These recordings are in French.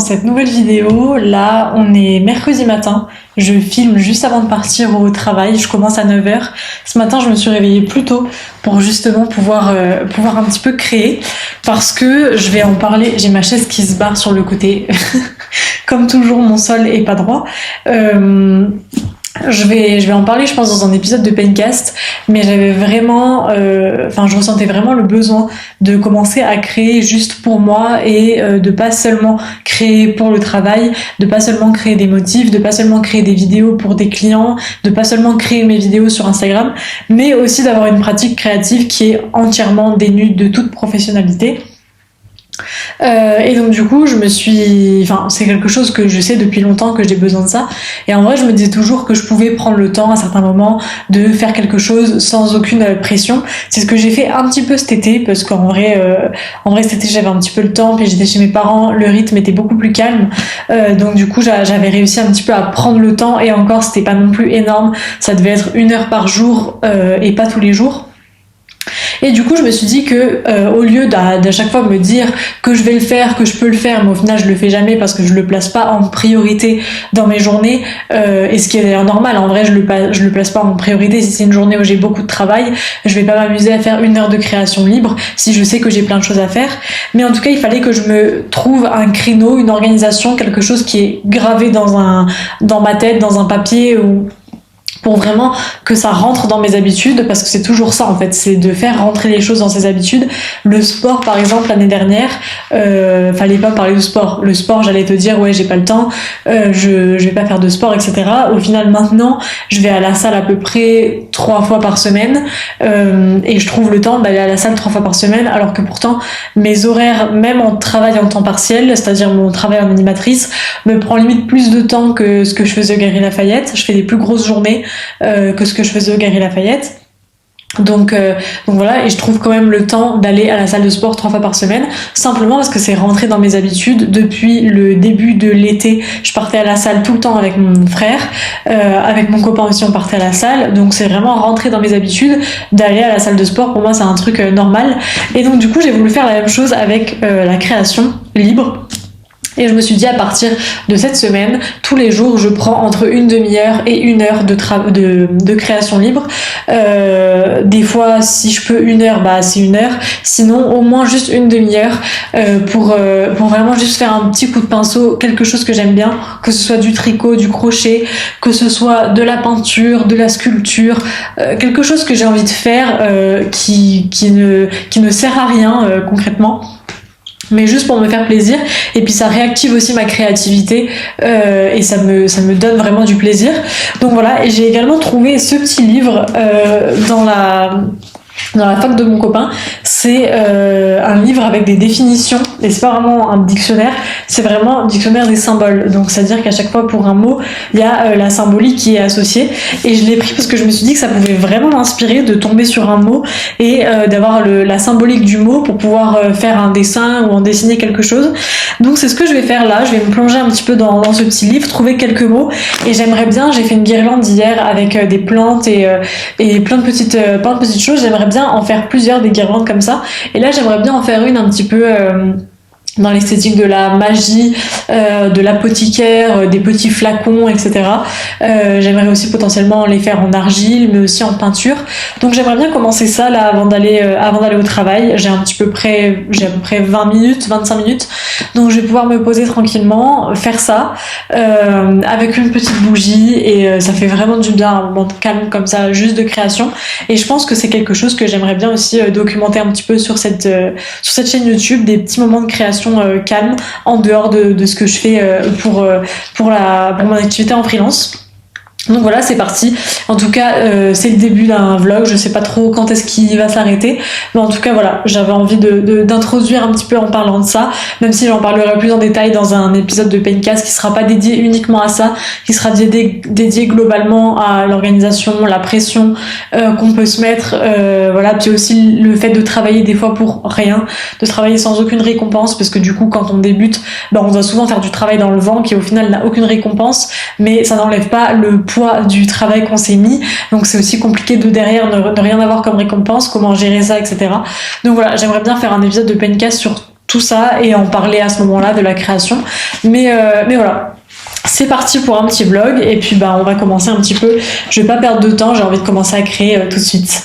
cette nouvelle vidéo. Là, on est mercredi matin. Je filme juste avant de partir au travail. Je commence à 9h. Ce matin, je me suis réveillée plus tôt pour justement pouvoir un petit peu créer. Parce que je vais en parler. J'ai ma chaise qui se barre sur le côté. Comme toujours, mon sol est pas droit. Je vais en parler, je pense, dans un épisode de Pencast, mais j'avais vraiment, je ressentais vraiment le besoin de commencer à créer juste pour moi et de pas seulement créer pour le travail, de pas seulement créer des motifs, de pas seulement créer des vidéos pour des clients, de pas seulement créer mes vidéos sur Instagram, mais aussi d'avoir une pratique créative qui est entièrement dénue de toute professionnalité. Et donc du coup c'est quelque chose que je sais depuis longtemps que j'ai besoin de ça, et en vrai je me disais toujours que je pouvais prendre le temps à certains moments de faire quelque chose sans aucune pression. C'est ce que j'ai fait un petit peu cet été, parce qu'en vrai cet été j'avais un petit peu le temps, puis j'étais chez mes parents, le rythme était beaucoup plus calme, donc du coup j'avais réussi un petit peu à prendre le temps, et encore c'était pas non plus énorme, ça devait être 1 heure par jour et pas tous les jours. Et du coup, je me suis dit que au lieu d'à chaque fois me dire que je vais le faire, que je peux le faire, mais au final je le fais jamais parce que je le place pas en priorité dans mes journées, et ce qui est d'ailleurs normal, en vrai je le place pas en priorité. Si c'est une journée où j'ai beaucoup de travail, je vais pas m'amuser à faire 1 heure de création libre si je sais que j'ai plein de choses à faire. Mais en tout cas, il fallait que je me trouve un créneau, une organisation, quelque chose qui est gravé dans ma tête, dans un papier, ou pour vraiment que ça rentre dans mes habitudes, parce que c'est toujours ça en fait, c'est de faire rentrer les choses dans ses habitudes. Le sport par exemple, l'année dernière, fallait pas parler de sport. Le sport, j'allais te dire ouais j'ai pas le temps, je vais pas faire de sport, etc. Au final maintenant, je vais à la salle à peu près 3 fois par semaine, et je trouve le temps d'aller à la salle 3 fois par semaine, alors que pourtant mes horaires, même en travail en temps partiel, c'est-à-dire mon travail en animatrice, me prend limite plus de temps que ce que je faisais au Galeries Lafayette. Je fais des plus grosses journées que ce que je faisais au Galeries Lafayette. Donc voilà, et je trouve quand même le temps d'aller à la salle de sport 3 fois par semaine, simplement parce que c'est rentré dans mes habitudes. Depuis le début de l'été, je partais à la salle tout le temps avec mon frère, avec mon copain aussi on partait à la salle, donc c'est vraiment rentré dans mes habitudes d'aller à la salle de sport. Pour moi c'est un truc normal, et donc du coup j'ai voulu faire la même chose avec la création libre. Et je me suis dit, à partir de cette semaine, tous les jours, je prends entre une demi-heure et 1 heure de création libre. Des fois, si je peux 1 heure, bah c'est 1 heure. Sinon, au moins juste une demi-heure pour vraiment juste faire un petit coup de pinceau, quelque chose que j'aime bien, que ce soit du tricot, du crochet, que ce soit de la peinture, de la sculpture, quelque chose que j'ai envie de faire qui ne sert à rien concrètement, mais juste pour me faire plaisir. Et puis ça réactive aussi ma créativité, et ça me donne vraiment du plaisir. Donc voilà, et j'ai également trouvé ce petit livre dans la fac de mon copain. C'est un livre avec des définitions, et c'est pas vraiment un dictionnaire, c'est vraiment un dictionnaire des symboles. Donc c'est à dire qu'à chaque fois pour un mot il y a la symbolique qui est associée, et je l'ai pris parce que je me suis dit que ça pouvait vraiment m'inspirer de tomber sur un mot et d'avoir la symbolique du mot pour pouvoir faire un dessin ou en dessiner quelque chose. Donc c'est ce que je vais faire là, je vais me plonger un petit peu dans ce petit livre, trouver quelques mots, et j'aimerais bien, j'ai fait une guirlande hier avec des plantes et plein de petites choses. J'aimerais bien en faire plusieurs, des guirlandes comme ça, et là j'aimerais bien en faire une un petit peu dans l'esthétique de la magie, de l'apothicaire, des petits flacons, etc. J'aimerais aussi potentiellement les faire en argile, mais aussi en peinture. Donc j'aimerais bien commencer ça là avant d'aller au travail. J'ai à peu près 20 minutes, 25 minutes. Donc je vais pouvoir me poser tranquillement, faire ça avec une petite bougie, et ça fait vraiment du bien, un moment de calme comme ça, juste de création. Et je pense que c'est quelque chose que j'aimerais bien aussi documenter un petit peu sur cette chaîne YouTube, des petits moments de création calme en dehors de ce que je fais pour mon activité en freelance. Donc voilà, c'est parti. En tout cas, c'est le début d'un vlog. Je sais pas trop quand est-ce qu'il va s'arrêter, mais en tout cas voilà, j'avais envie d'introduire un petit peu en parlant de ça, même si j'en parlerai plus en détail dans un épisode de Pencast qui sera pas dédié uniquement à ça, qui sera dédié globalement à l'organisation, la pression qu'on peut se mettre, voilà, puis aussi le fait de travailler des fois pour rien, de travailler sans aucune récompense, parce que du coup quand on débute, on doit souvent faire du travail dans le vent qui au final n'a aucune récompense, mais ça n'enlève pas le poids du travail qu'on s'est mis, donc c'est aussi compliqué de derrière ne rien avoir comme récompense, comment gérer ça, etc. Donc voilà, j'aimerais bien faire un épisode de Pencast sur tout ça et en parler à ce moment-là de la création. Mais voilà. C'est parti pour un petit vlog et puis on va commencer un petit peu. Je vais pas perdre de temps, j'ai envie de commencer à créer tout de suite.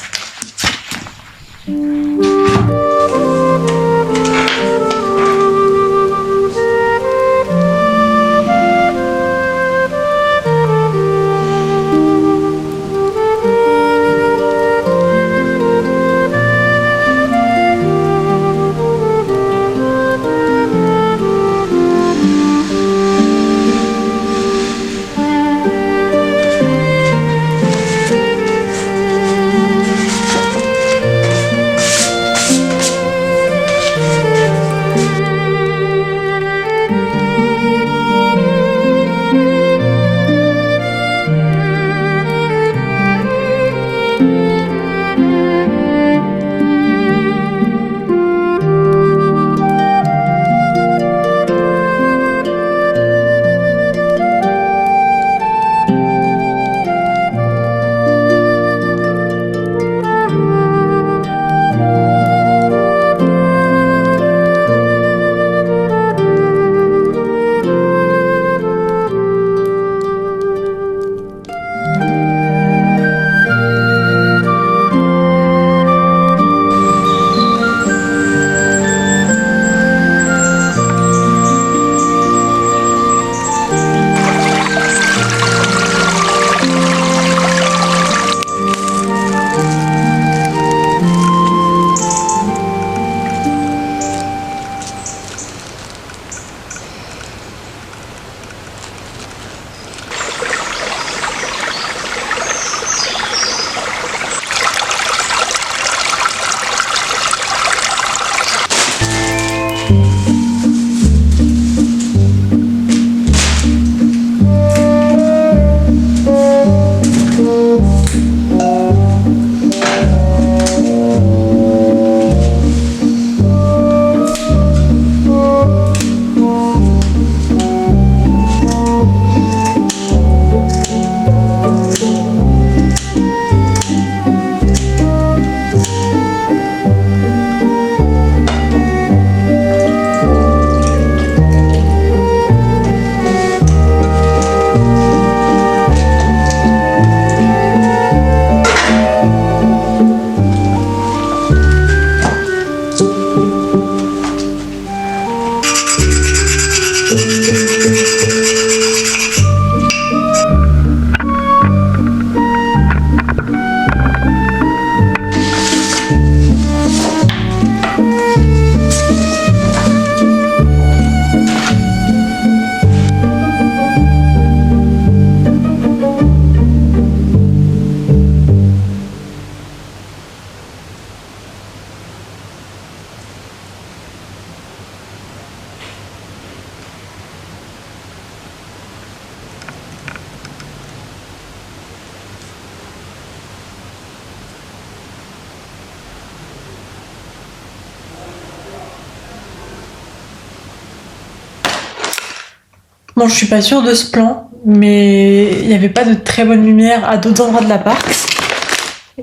Bon, je suis pas sûre de ce plan, mais il n'y avait pas de très bonne lumière à d'autres endroits de l'appart.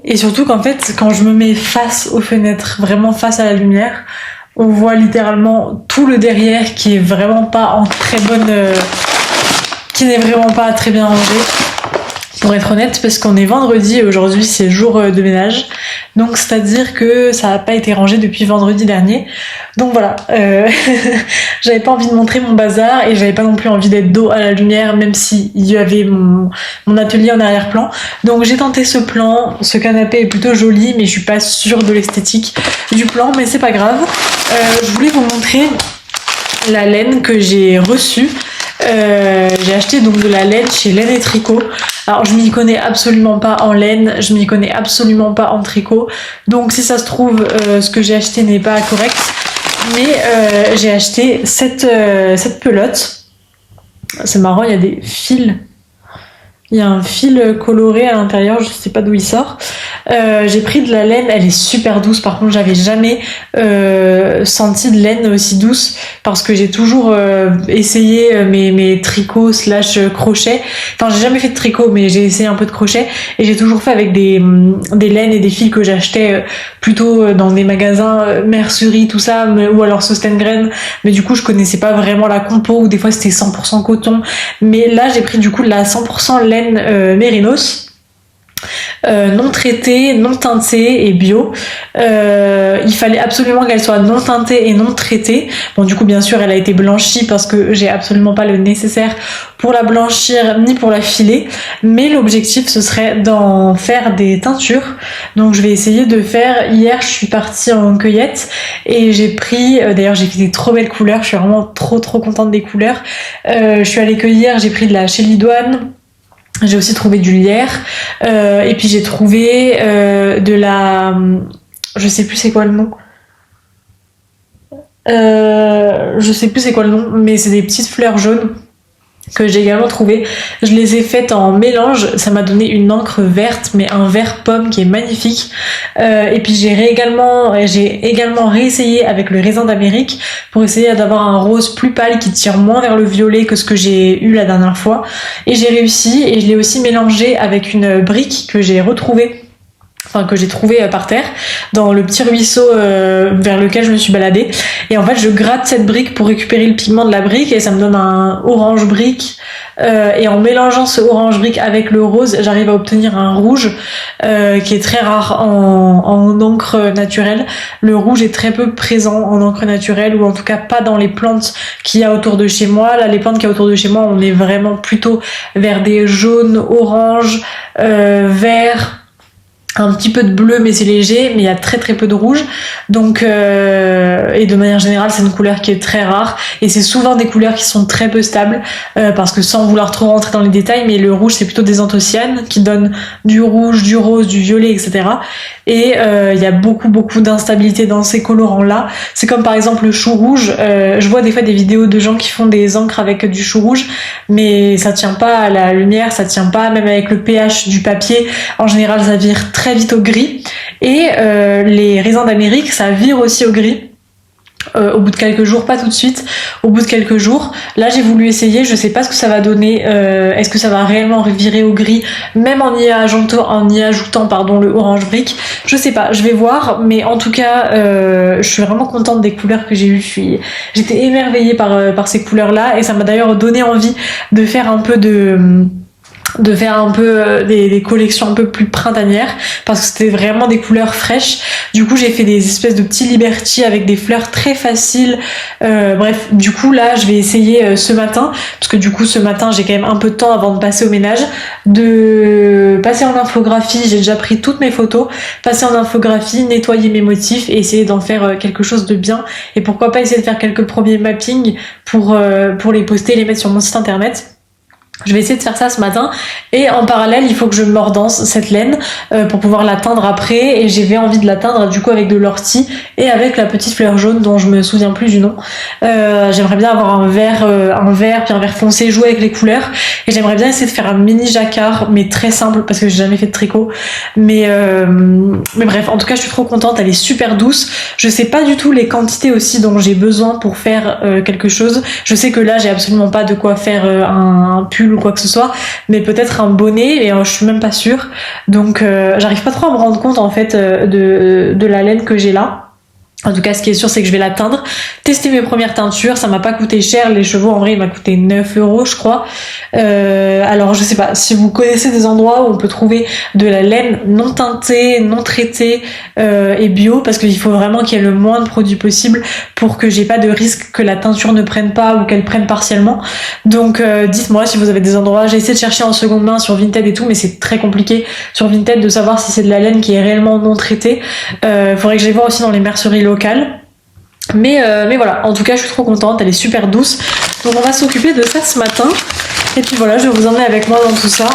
Et surtout qu'en fait, quand je me mets face aux fenêtres, vraiment face à la lumière, on voit littéralement tout le derrière qui est vraiment pas en très bonne... qui n'est vraiment pas très bien rangé. Pour être honnête, parce qu'on est vendredi et aujourd'hui c'est jour de ménage. Donc c'est-à-dire que ça n'a pas été rangé depuis vendredi dernier. Donc voilà, j'avais pas envie de montrer mon bazar et j'avais pas non plus envie d'être dos à la lumière, même s'il y avait mon atelier en arrière-plan. Donc j'ai tenté ce plan, ce canapé est plutôt joli, mais je suis pas sûre de l'esthétique du plan, mais c'est pas grave. Je voulais vous montrer la laine que j'ai reçue. J'ai acheté donc de la laine chez Laine et Tricot. Alors je m'y connais absolument pas en laine, je m'y connais absolument pas en tricot, donc si ça se trouve ce que j'ai acheté n'est pas correct, mais j'ai acheté cette pelote. C'est marrant, il y a des fils Il y a un fil coloré à l'intérieur, je sais pas d'où il sort. J'ai pris de la laine, elle est super douce. Par contre, j'avais jamais senti de laine aussi douce parce que j'ai toujours essayé mes tricots slash crochets. Enfin, j'ai jamais fait de tricot, mais j'ai essayé un peu de crochet et j'ai toujours fait avec des laines et des fils que j'achetais plutôt dans des magasins mercerie, tout ça, ou alors Sostengren. Mais du coup, je connaissais pas vraiment la compo ou des fois c'était 100% coton. Mais là, j'ai pris du coup de la 100% laine mérinos. Non traitée, non teintée et bio. Il fallait absolument qu'elle soit non teintée et non traitée. Bon, du coup, bien sûr, elle a été blanchie parce que j'ai absolument pas le nécessaire pour la blanchir ni pour la filer. Mais l'objectif, ce serait d'en faire des teintures. Donc, je vais essayer de faire. Hier, je suis partie en cueillette et j'ai pris. D'ailleurs, j'ai fait des trop belles couleurs. Je suis vraiment trop contente des couleurs. Je suis allée cueillir. J'ai pris de la chélidoine. J'ai aussi trouvé du lierre et puis j'ai trouvé de la, je sais plus c'est quoi le nom, je sais plus c'est quoi le nom, mais c'est des petites fleurs jaunes que j'ai également trouvé. Je les ai faites en mélange, ça m'a donné une encre verte, mais un vert pomme qui est magnifique. Et puis j'ai également réessayé avec le raisin d'Amérique pour essayer d'avoir un rose plus pâle qui tire moins vers le violet que ce que j'ai eu la dernière fois. Et j'ai réussi, et je l'ai aussi mélangé avec une brique que j'ai retrouvée. Enfin, que j'ai trouvé par terre dans le petit ruisseau vers lequel je me suis baladée, et en fait je gratte cette brique pour récupérer le pigment de la brique et ça me donne un orange brique, et en mélangeant ce orange brique avec le rose, j'arrive à obtenir un rouge qui est très rare en encre naturelle. Le rouge est très peu présent en encre naturelle, ou en tout cas pas dans les plantes qu'il y a autour de chez moi. Là, les plantes qu'il y a autour de chez moi, on est vraiment plutôt vers des jaunes, oranges, verts, un petit peu de bleu, mais c'est léger, mais il y a très peu de rouge. Donc et de manière générale, c'est une couleur qui est très rare et c'est souvent des couleurs qui sont très peu stables, parce que sans vouloir trop rentrer dans les détails, mais le rouge c'est plutôt des anthocyanes qui donnent du rouge, du rose, du violet, etc. Et il y a beaucoup d'instabilité dans ces colorants là. C'est comme par exemple le chou rouge. Je vois des fois des vidéos de gens qui font des encres avec du chou rouge, mais ça tient pas à la lumière, ça tient pas même avec le pH du papier. En général, ça vire très vite au gris. Et les raisins d'Amérique, ça vire aussi au gris. Au bout de quelques jours, pas tout de suite, au bout de quelques jours. Là, j'ai voulu essayer, je sais pas ce que ça va donner. Est-ce que ça va réellement virer au gris, même en y ajoutant le orange brique? Je sais pas, je vais voir, mais en tout cas, je suis vraiment contente des couleurs que j'ai eues. J'étais émerveillée par ces couleurs-là, et ça m'a d'ailleurs donné envie de faire un peu des collections un peu plus printanières, parce que c'était vraiment des couleurs fraîches. Du coup, j'ai fait des espèces de petits Liberty avec des fleurs très faciles. Bref, du coup là, je vais essayer ce matin, parce que du coup ce matin j'ai quand même un peu de temps avant de passer au ménage, de passer en infographie. J'ai déjà pris toutes mes photos, passer en infographie, nettoyer mes motifs et essayer d'en faire quelque chose de bien. Et pourquoi pas essayer de faire quelques premiers mappings pour les poster, les mettre sur mon site internet. Je vais essayer de faire ça ce matin, et en parallèle il faut que je mordance cette laine pour pouvoir la teindre après, et j'avais envie de la teindre du coup avec de l'ortie et avec la petite fleur jaune dont je me souviens plus du nom. J'aimerais bien avoir un vert puis un vert foncé, jouer avec les couleurs, et j'aimerais bien essayer de faire un mini jacquard mais très simple parce que j'ai jamais fait de tricot, mais bref, en tout cas je suis trop contente, elle est super douce. Je sais pas du tout les quantités aussi dont j'ai besoin pour faire quelque chose. Je sais que là j'ai absolument pas de quoi faire un pull ou quoi que ce soit, mais peut-être un bonnet, et je suis même pas sûre. Donc j'arrive pas trop à me rendre compte en fait de la laine que j'ai là. En tout cas, ce qui est sûr, c'est que je vais la teindre, tester mes premières teintures. Ça m'a pas coûté cher. Les chevaux, en vrai, il m'a coûté 9 €, je crois. Alors, je sais pas si vous connaissez des endroits où on peut trouver de la laine non teintée, non traitée et bio, parce qu'il faut vraiment qu'il y ait le moins de produits possible pour que j'ai pas de risque que la teinture ne prenne pas ou qu'elle prenne partiellement. Donc, dites-moi si vous avez des endroits. J'ai essayé de chercher en seconde main sur Vinted et tout, mais c'est très compliqué sur Vinted de savoir si c'est de la laine qui est réellement non traitée. Faudrait que j'aille voir aussi dans les merceries locales. Mais voilà, en tout cas je suis trop contente, elle est super douce. Donc on va s'occuper de ça ce matin. Et puis voilà, je vais vous emmener avec moi dans tout ça.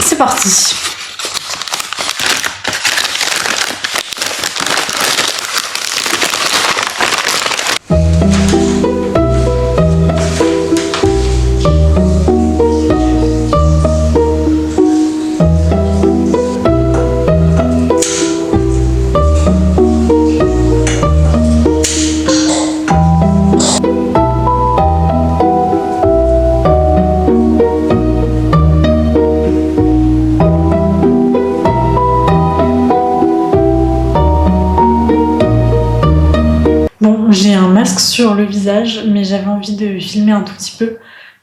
C'est parti. envie de filmer un tout petit peu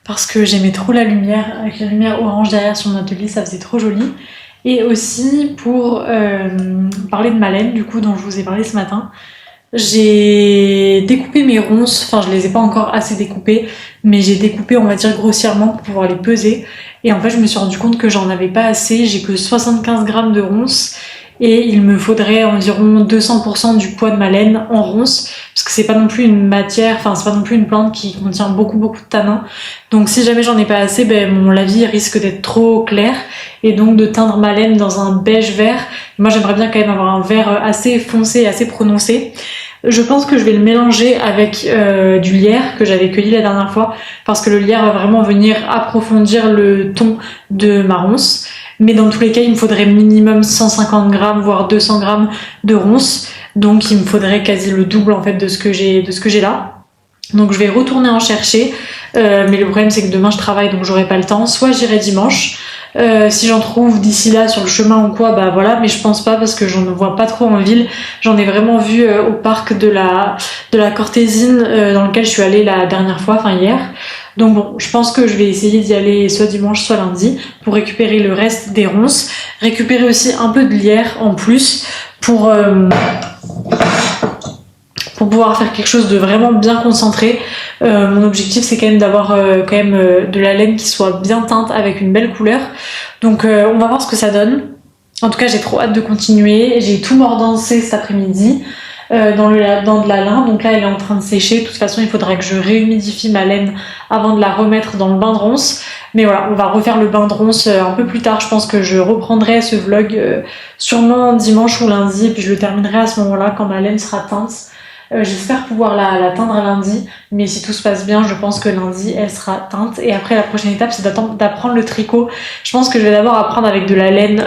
parce que j'aimais trop la lumière, avec la lumière orange derrière sur mon atelier, ça faisait trop joli. Et aussi pour parler de ma laine, du coup, dont je vous ai parlé ce matin. J'ai découpé mes ronces, enfin je les ai pas encore assez découpées, mais j'ai découpé on va dire grossièrement pour pouvoir les peser. Et en fait je me suis rendu compte que j'en avais pas assez, j'ai que 75 grammes de ronces et il me faudrait environ 200% du poids de ma laine en ronces, parce que c'est pas non plus une matière, enfin c'est pas non plus une plante qui contient beaucoup de tanins. Donc si jamais j'en ai pas assez, mon lavis risque d'être trop clair et donc de teindre ma laine dans un beige vert. Moi j'aimerais bien quand même avoir un vert assez foncé, assez prononcé. Je pense que je vais le mélanger avec du lierre que j'avais cueilli la dernière fois parce que le lierre va vraiment venir approfondir le ton de ma ronce. Mais dans tous les cas, il me faudrait minimum 150 grammes voire 200 grammes de ronce. Donc il me faudrait quasi le double en fait de ce que j'ai là. Donc je vais retourner en chercher. Mais le problème c'est que demain je travaille donc j'aurai pas le temps. Soit j'irai dimanche. Si j'en trouve d'ici là sur le chemin ou quoi, bah voilà, mais je pense pas parce que j'en vois pas trop en ville. J'en ai vraiment vu au parc de la Cortésine dans lequel je suis allée la dernière fois, enfin hier. Donc bon, je pense que je vais essayer d'y aller soit dimanche soit lundi pour récupérer le reste des ronces, récupérer aussi un peu de lierre en plus pour pouvoir faire quelque chose de vraiment bien concentré. Mon objectif c'est quand même d'avoir de la laine qui soit bien teinte avec une belle couleur. Donc on va voir ce que ça donne. En tout cas j'ai trop hâte de continuer. J'ai tout mordancé cet après-midi dans de la lin. Donc là elle est en train de sécher. De toute façon il faudra que je réhumidifie ma laine avant de la remettre dans le bain de ronces. Mais voilà, on va refaire le bain de ronces un peu plus tard. Je pense que je reprendrai ce vlog sûrement dimanche ou lundi. Et puis je le terminerai à ce moment-là quand ma laine sera teinte. J'espère pouvoir la teindre lundi, mais si tout se passe bien, je pense que lundi elle sera teinte. Et après la prochaine étape c'est d'apprendre le tricot. Je pense que je vais d'abord apprendre avec de la laine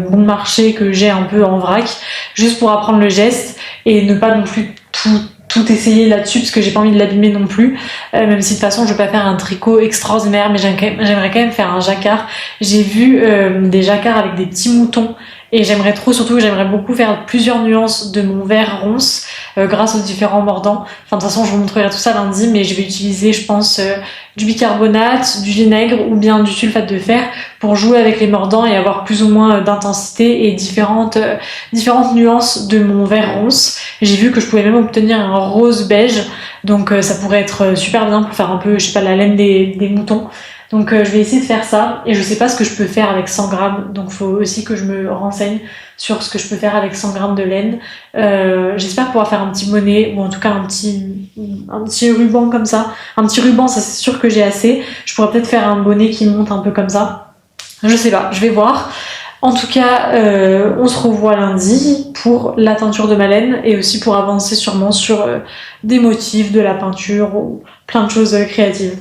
bon marché que j'ai un peu en vrac, juste pour apprendre le geste et ne pas non plus tout essayer là-dessus parce que j'ai pas envie de l'abîmer non plus, même si de toute façon je vais pas faire un tricot extraordinaire, mais j'aimerais quand même faire un jacquard. J'ai vu des jacquards avec des petits moutons et j'aimerais beaucoup faire plusieurs nuances de mon vert ronce grâce aux différents mordants. Enfin de toute façon je vous montrerai tout ça lundi, mais je vais utiliser je pense du bicarbonate, du vinaigre ou bien du sulfate de fer pour jouer avec les mordants et avoir plus ou moins d'intensité et différentes nuances de mon vert ronce. J'ai vu que je pouvais même obtenir un rose beige, donc ça pourrait être super bien pour faire un peu, je sais pas, la laine des moutons. Donc je vais essayer de faire ça et je sais pas ce que je peux faire avec 100 grammes, donc faut aussi que je me renseigne sur ce que je peux faire avec 100 grammes de laine. J'espère pouvoir faire un petit bonnet ou en tout cas un petit ruban comme ça. Un petit ruban, ça c'est sûr que j'ai assez. Je pourrais peut-être faire un bonnet qui monte un peu comme ça. Je sais pas, je vais voir. En tout cas, on se revoit lundi pour la teinture de ma laine et aussi pour avancer sûrement sur des motifs, de la peinture ou plein de choses créatives.